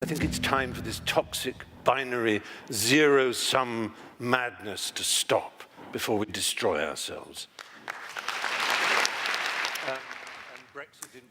I think it's time for this toxic, binary, zero-sum madness to stop before we destroy ourselves.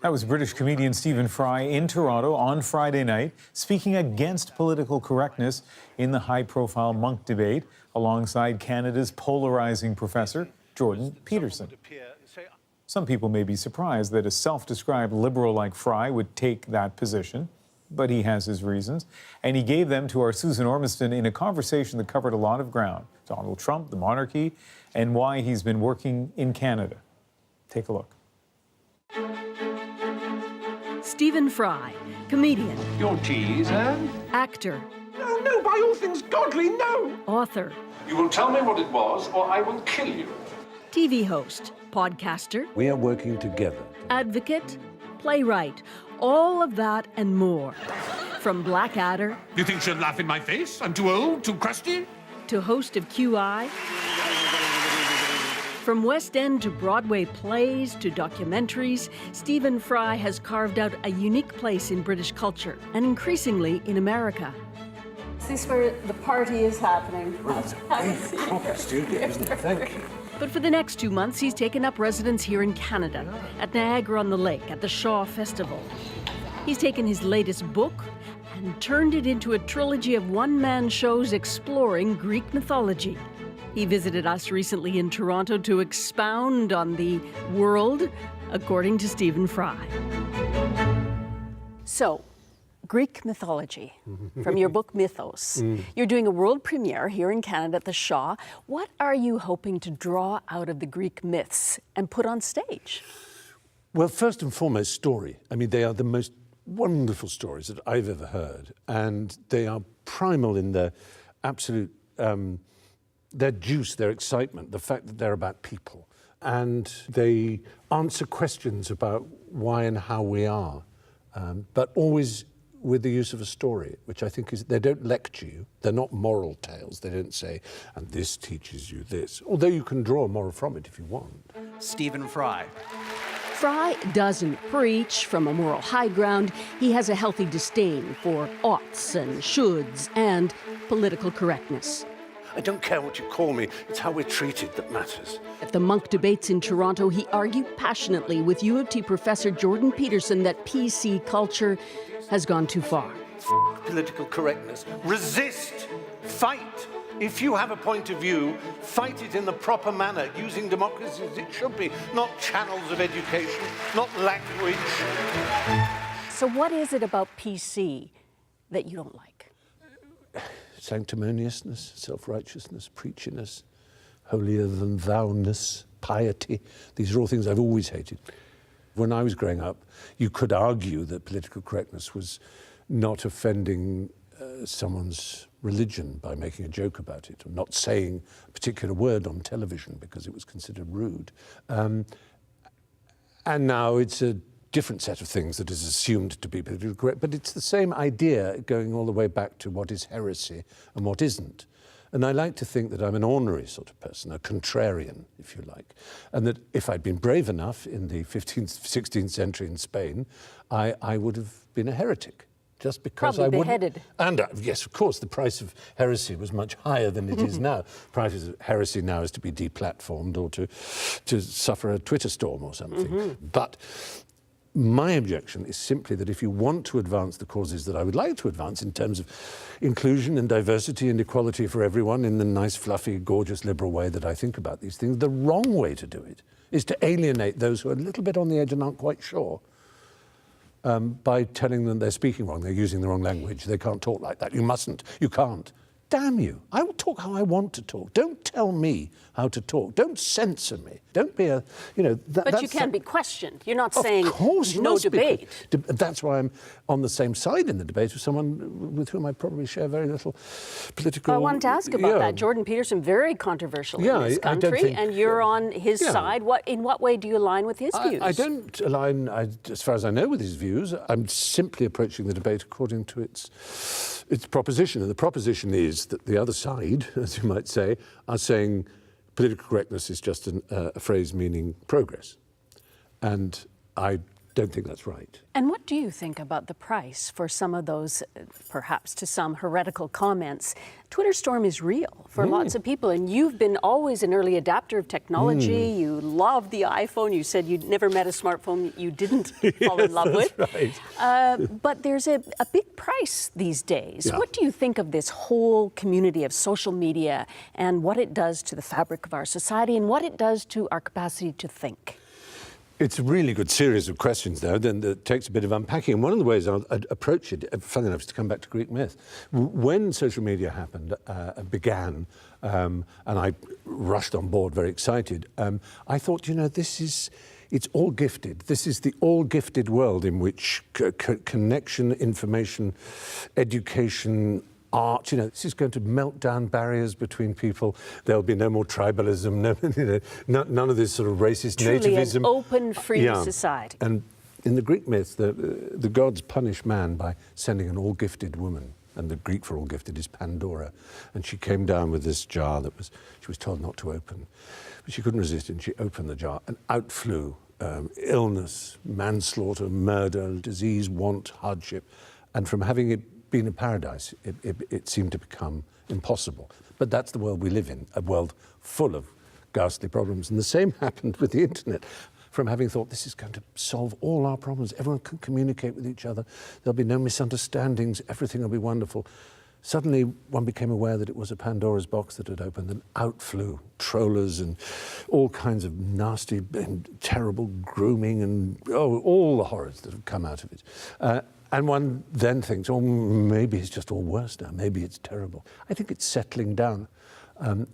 That was British comedian Stephen Fry in Toronto on Friday night, speaking against political correctness in the high-profile Monk debate, alongside Canada's polarizing professor, Jordan Peterson. Some people may be surprised that a self-described liberal like Fry would take that position, but he has his reasons, and he gave them to our Susan Ormiston in a conversation that covered a lot of ground: Donald Trump, the monarchy, and why he's been working in Canada. Take a look. Stephen Fry, comedian. Your cheese, eh? Actor. No, no, by all things godly, no! Author. You will tell me what it was, or I will kill you. TV host. Podcaster. We are working together. Advocate. Playwright. All of that and more. From Blackadder. You think she'll laugh in my face? I'm too old, too crusty? To host of QI. From West End to Broadway plays to documentaries, Stephen Fry has carved out a unique place in British culture and increasingly in America. Is this where the party is happening? Well, it's a big proper studio, isn't it? Thank you. But for the next 2 months, he's taken up residence here in Canada, at Niagara-on-the-Lake, at the Shaw Festival. He's taken his latest book and turned it into a trilogy of one-man shows exploring Greek mythology. He visited us recently in Toronto to expound on the world, according to Stephen Fry. So, Greek mythology, from your book Mythos. You're doing a world premiere here in Canada at the Shaw. What are you hoping to draw out of the Greek myths and put on stage? Well, first and foremost, story. I mean, they are the most wonderful stories that I've ever heard, and they are primal in their absolute, their juice, their excitement, the fact that they're about people. And they answer questions about why and how we are, but always with the use of a story, which I think is, they don't lecture you. They're not moral tales. They don't say, and this teaches you this, although you can draw a moral from it if you want. Stephen Fry. Fry doesn't preach from a moral high ground. He has a healthy disdain for oughts and shoulds and political correctness. I don't care what you call me, it's how we're treated that matters. At the Monk debates in Toronto, he argued passionately with U of T professor Jordan Peterson that PC culture has gone too far. Political correctness. Resist. Fight. If you have a point of view, fight it in the proper manner, using democracy as it should be, not channels of education, not language. So what is it about PC that you don't like? Sanctimoniousness, self-righteousness, preachiness, holier-than-thou-ness, piety. These are all things I've always hated. When I was growing up, you could argue that political correctness was not offending someone's religion by making a joke about it, or not saying a particular word on television because it was considered rude. And now it's a different set of things that is assumed to be politically correct, but it's the same idea going all the way back to what is heresy and what isn't. And I like to think that I'm an ornery sort of person, a contrarian, if you like, and that if I'd been brave enough in the 15th, 16th century in Spain, I would have been a heretic. Just because probably I beheaded. And yes, of course, the price of heresy was much higher than it is now. Price of heresy now is to be deplatformed or to suffer a Twitter storm or something. But my objection is simply that if you want to advance the causes that I would like to advance in terms of inclusion and diversity and equality for everyone in the nice, fluffy, gorgeous, liberal way that I think about these things, the wrong way to do it is to alienate those who are a little bit on the edge and aren't quite sure. By telling them they're speaking wrong, they're using the wrong language, they can't talk like that, you mustn't, you can't. Damn you, I will talk how I want to talk. Don't tell me how to talk. Don't censor me. Don't be a, you know... But you can be questioned. You're not saying of course, no debate. That's why I'm on the same side in the debate with someone with whom I probably share very little political... I wanted to ask about that. Jordan Peterson, very controversial in this country, and you're on his side. In what way do you align with his views? I don't align, as far as I know, with his views. I'm simply approaching the debate according to its proposition. And the proposition is that the other side, as you might say, are saying political correctness is just a phrase meaning progress. And I don't think that's right. And what do you think about the price for some of those, perhaps to some heretical comments? Twitter storm is real for lots of people, and you've been always an early adapter of technology. You love the iPhone. You said you'd never met a smartphone you didn't fall in love with. Right. But there's a big price these days. Yeah. What do you think of this whole community of social media and what it does to the fabric of our society and what it does to our capacity to think? It's a really good series of questions, though, that takes a bit of unpacking. And one of the ways I'd approach it, funny enough, is to come back to Greek myth. When social media began, and I rushed on board very excited, I thought, it's all gifted. This is the all gifted world in which connection, information, education, art, this is going to melt down barriers between people. There'll be no more tribalism, none of this sort of racist Truly nativism. An open, free society. And in the Greek myth, the gods punish man by sending an all-gifted woman. And the Greek for all-gifted is Pandora. And she came down with this jar she was told not to open. But she couldn't resist it, and she opened the jar, and out flew illness, manslaughter, murder, disease, want, hardship. And from having it been a paradise, it seemed to become impossible. But that's the world we live in, a world full of ghastly problems. And the same happened with the internet. From having thought this is going to solve all our problems, everyone can communicate with each other, there'll be no misunderstandings, everything will be wonderful. Suddenly one became aware that it was a Pandora's box that had opened, and out flew trollers and all kinds of nasty and terrible grooming and all the horrors that have come out of it. And one then thinks, maybe it's just all worse now. Maybe it's terrible. I think it's settling down.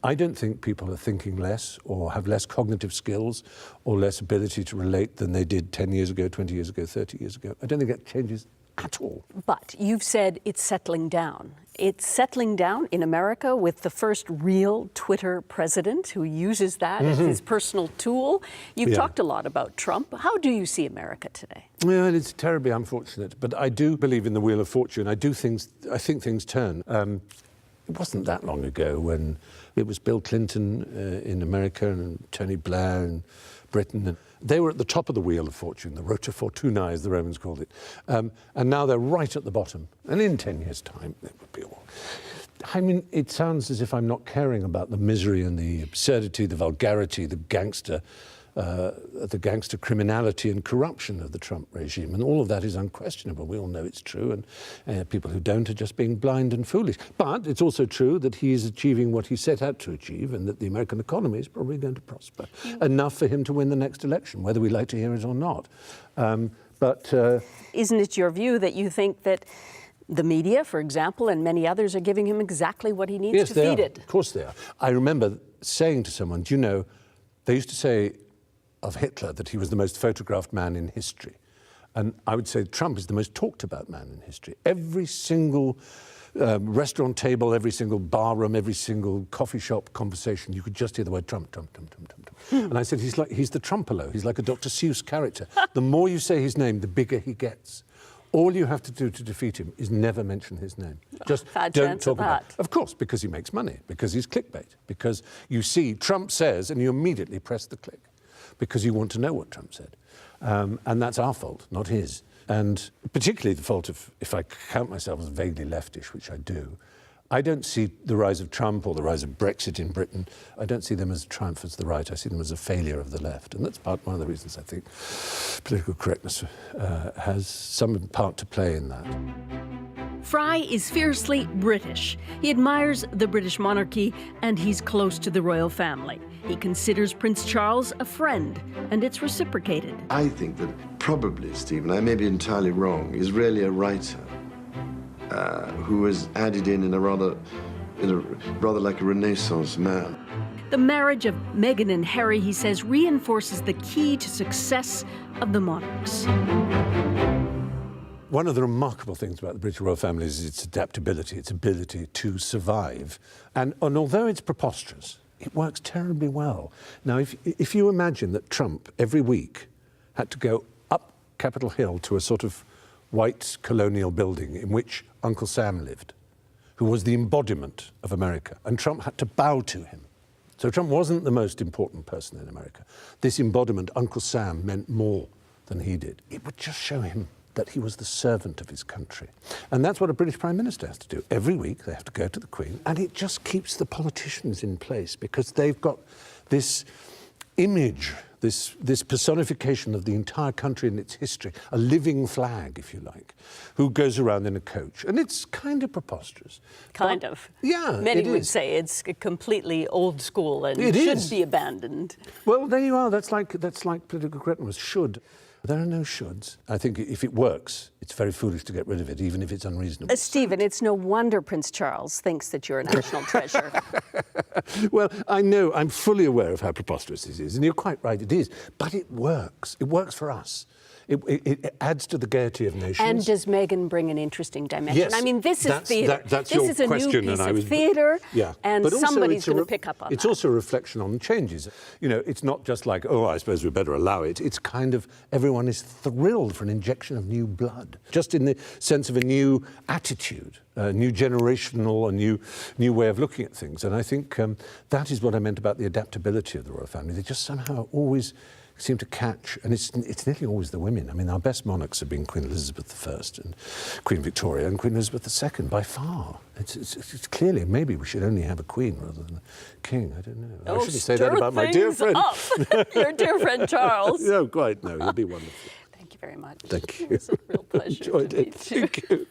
I don't think people are thinking less or have less cognitive skills or less ability to relate than they did 10 years ago, 20 years ago, 30 years ago. I don't think that changes at all. But you've said it's settling down. It's settling down in America with the first real Twitter president who uses that as his personal tool. You've talked a lot about Trump. How do you see America today? Well, it's terribly unfortunate, but I do believe in the wheel of fortune. I think things turn. It wasn't that long ago when it was Bill Clinton in America and Tony Blair in Britain. And they were at the top of the wheel of fortune, the Rota Fortuna, as the Romans called it. And now they're right at the bottom. And in 10 years' time, it would be all. I mean, it sounds as if I'm not caring about the misery and the absurdity, the vulgarity, the gangster criminality and corruption of the Trump regime. And all of that is unquestionable. We all know it's true. And people who don't are just being blind and foolish. But it's also true that he is achieving what he set out to achieve, and that the American economy is probably going to prosper enough for him to win the next election, whether we like to hear it or not. Isn't it your view that you think that the media, for example, and many others are giving him exactly what he needs to feed it? Of course they are. I remember saying to someone, they used to say of Hitler that he was the most photographed man in history. And I would say Trump is the most talked about man in history. Every single restaurant table, every single bar room, every single coffee shop conversation, you could just hear the word Trump, Trump, Trump, Trump, Trump. And I said, he's the Trumpolo. He's like a Dr. Seuss character. The more you say his name, the bigger he gets. All you have to do to defeat him is never mention his name. Just don't talk about it. Of course, because he makes money, because he's clickbait, because you see Trump says and you immediately press the click because you want to know what Trump said. And that's our fault, not his. And particularly the fault of, if I count myself as vaguely leftish, which I do, I don't see the rise of Trump or the rise of Brexit in Britain, I don't see them as a triumph as the right. I see them as a failure of the left. And that's one of the reasons I think political correctness has some part to play in that. Fry is fiercely British. He admires the British monarchy and he's close to the royal family. He considers Prince Charles a friend, and it's reciprocated. I think that probably, Stephen, I may be entirely wrong, is really a writer who was added in a rather like a Renaissance man. The marriage of Meghan and Harry, he says, reinforces the key to success of the monarchs. One of the remarkable things about the British royal family is its adaptability, its ability to survive. And although it's preposterous, it works terribly well. Now, if you imagine that Trump every week had to go up Capitol Hill to a sort of white colonial building in which Uncle Sam lived, who was the embodiment of America, and Trump had to bow to him. So Trump wasn't the most important person in America. This embodiment, Uncle Sam, meant more than he did. It would just show him that he was the servant of his country. And that's what a British Prime Minister has to do. Every week they have to go to the Queen, and it just keeps the politicians in place because they've got this image, this personification of the entire country and its history, a living flag, if you like, who goes around in a coach. And it's kind of preposterous. Kind of. Yeah, Many it would is. say it's completely old school and It should is. be abandoned. Well, there you are. That's like political correctness. Should. There are no shoulds. I think if it works, it's very foolish to get rid of it, even if it's unreasonable. Stephen, it's no wonder Prince Charles thinks that you're a national treasure. Well, I know, I'm fully aware of how preposterous this is, and you're quite right, it is. But it works. It works for us. It adds to the gaiety of nations. And does Meghan bring an interesting dimension? Yes, I mean, this is theatre. That's this your is a question, new piece and I of was, theatre, yeah. and But also somebody's it's a going to re- pick up on It's that. also a reflection on the changes. You know, it's not just like, oh, I suppose we better allow it. It's kind of, everyone is thrilled for an injection of new blood, just in the sense of a new attitude, a new generational, a new way of looking at things. And I think that is what I meant about the adaptability of the royal family. They just somehow always seem to catch, and it's nearly always the women. I mean, our best monarchs have been Queen Elizabeth I and Queen Victoria and Queen Elizabeth II by far. It's clearly, maybe we should only have a queen rather than a king. I don't know. I shouldn't say that about my dear friend. Your dear friend Charles. No, quite no. He'll be wonderful. Thank you very much. Thank you. It was a real pleasure. Enjoyed to it. meet you. Thank you.